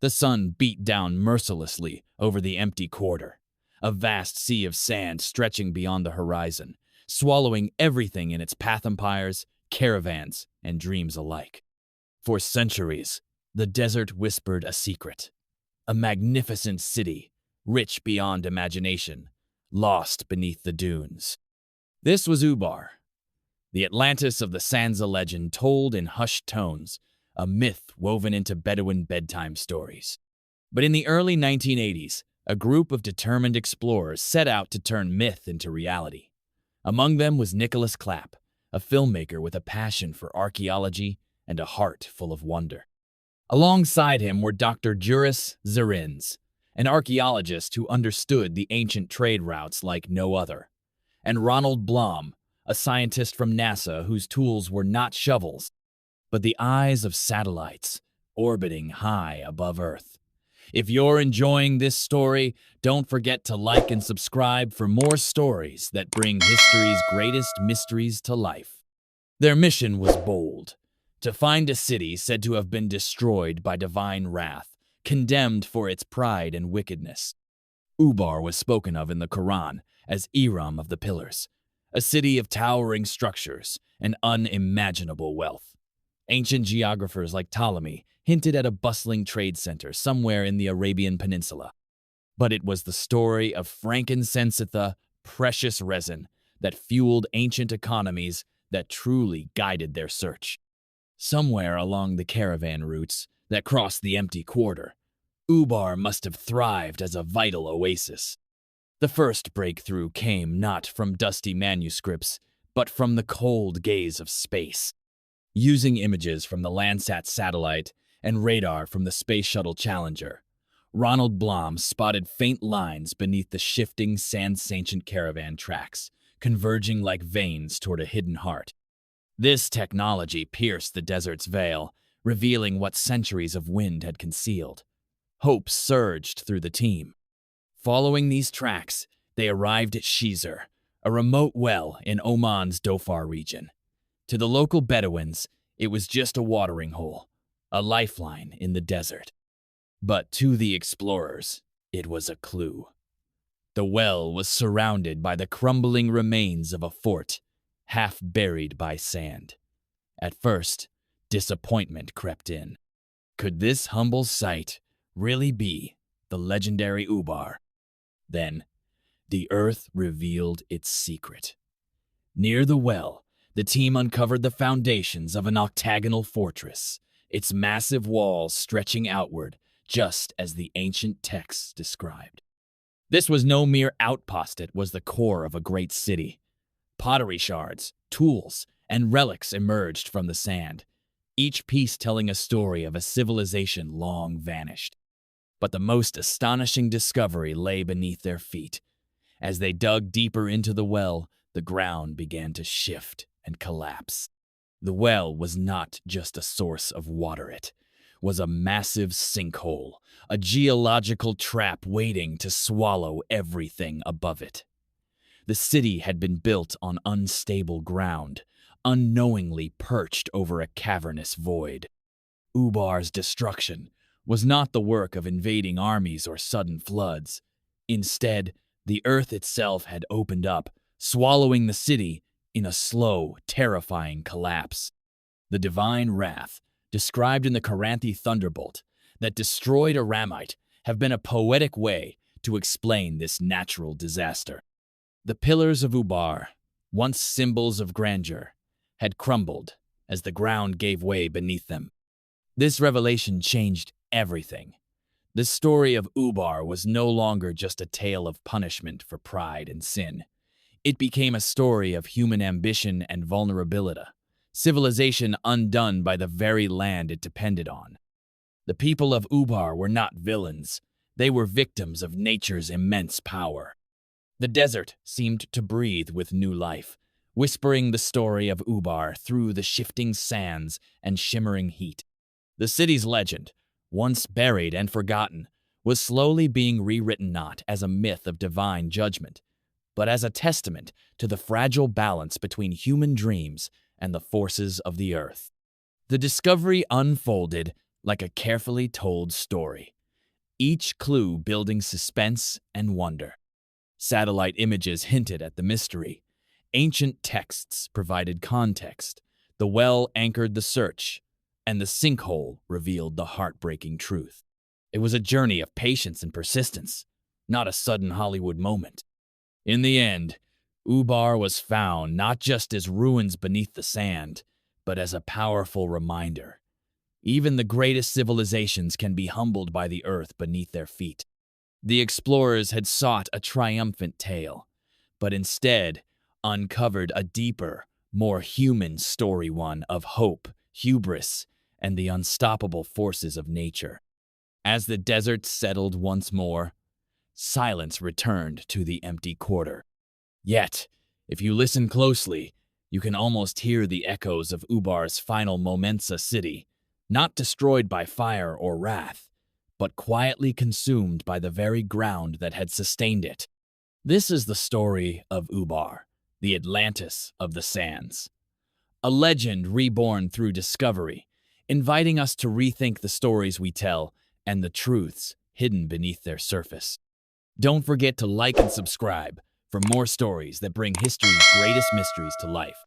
The sun beat down mercilessly over the empty quarter, a vast sea of sand stretching beyond the horizon, swallowing everything in its path empires, caravans, and dreams alike. For centuries, the desert whispered a secret, a magnificent city, rich beyond imagination, lost beneath the dunes. This was Ubar, the Atlantis of the Sansa legend told in hushed tones, a myth woven into Bedouin bedtime stories. But in the early 1980s, a group of determined explorers set out to turn myth into reality. Among them was Nicholas Clapp, a filmmaker with a passion for archaeology and a heart full of wonder. Alongside him were Dr. Juris Zarins, an archaeologist who understood the ancient trade routes like no other, and Ronald Blom, a scientist from NASA whose tools were not shovels, but the eyes of satellites orbiting high above Earth. If you're enjoying this story, don't forget to like and subscribe for more stories that bring history's greatest mysteries to life. Their mission was bold: to find a city said to have been destroyed by divine wrath, condemned for its pride and wickedness. Ubar was spoken of in the Quran as Iram of the Pillars, a city of towering structures and unimaginable wealth. Ancient geographers like Ptolemy hinted at a bustling trade center somewhere in the Arabian Peninsula. But it was the story of frankincense, precious resin, that fueled ancient economies that truly guided their search. Somewhere along the caravan routes that crossed the empty quarter, Ubar must have thrived as a vital oasis. The first breakthrough came not from dusty manuscripts, but from the cold gaze of space. Using images from the Landsat satellite and radar from the Space Shuttle Challenger, Ronald Blom spotted faint lines beneath the shifting sand-ancient caravan tracks, converging like veins toward a hidden heart. This technology pierced the desert's veil, revealing what centuries of wind had concealed. Hope surged through the team. Following these tracks, they arrived at Shizr, a remote well in Oman's Dhofar region. To the local Bedouins, it was just a watering hole, a lifeline in the desert. But to the explorers, it was a clue. The well was surrounded by the crumbling remains of a fort, half buried by sand. At first, disappointment crept in. Could this humble site really be the legendary Ubar? Then, the earth revealed its secret. Near the well, the team uncovered the foundations of an octagonal fortress, its massive walls stretching outward, just as the ancient texts described. This was no mere outpost, it was the core of a great city. Pottery shards, tools, and relics emerged from the sand, each piece telling a story of a civilization long vanished. But the most astonishing discovery lay beneath their feet. As they dug deeper into the well, the ground began to shift and collapse. The well was not just a source of water, it was a massive sinkhole, a geological trap waiting to swallow everything above it. The city had been built on unstable ground, unknowingly perched over a cavernous void. Ubar's destruction was not the work of invading armies or sudden floods. Instead, the earth itself had opened up, swallowing the city in a slow, terrifying collapse. The divine wrath, described in the Karanthi thunderbolt, that destroyed Aramite, have been a poetic way to explain this natural disaster. The pillars of Ubar, once symbols of grandeur, had crumbled as the ground gave way beneath them. This revelation changed everything. The story of Ubar was no longer just a tale of punishment for pride and sin. It became a story of human ambition and vulnerability, civilization undone by the very land it depended on. The people of Ubar were not villains. They were victims of nature's immense power. The desert seemed to breathe with new life, whispering the story of Ubar through the shifting sands and shimmering heat. The city's legend, once buried and forgotten, was slowly being rewritten not as a myth of divine judgment, but as a testament to the fragile balance between human dreams and the forces of the earth. The discovery unfolded like a carefully told story, each clue building suspense and wonder. Satellite images hinted at the mystery. Ancient texts provided context. The well anchored the search, and the sinkhole revealed the heartbreaking truth. It was a journey of patience and persistence, not a sudden Hollywood moment. In the end, Ubar was found not just as ruins beneath the sand, but as a powerful reminder. Even the greatest civilizations can be humbled by the earth beneath their feet. The explorers had sought a triumphant tale, but instead uncovered a deeper, more human story, one of hope, hubris, and the unstoppable forces of nature. As the desert settled once more, silence returned to the empty quarter. Yet, if you listen closely, you can almost hear the echoes of Ubar's final Momensa city, not destroyed by fire or wrath, but quietly consumed by the very ground that had sustained it. This is the story of Ubar, the Atlantis of the sands. A legend reborn through discovery, inviting us to rethink the stories we tell and the truths hidden beneath their surface. Don't forget to like and subscribe for more stories that bring history's greatest mysteries to life.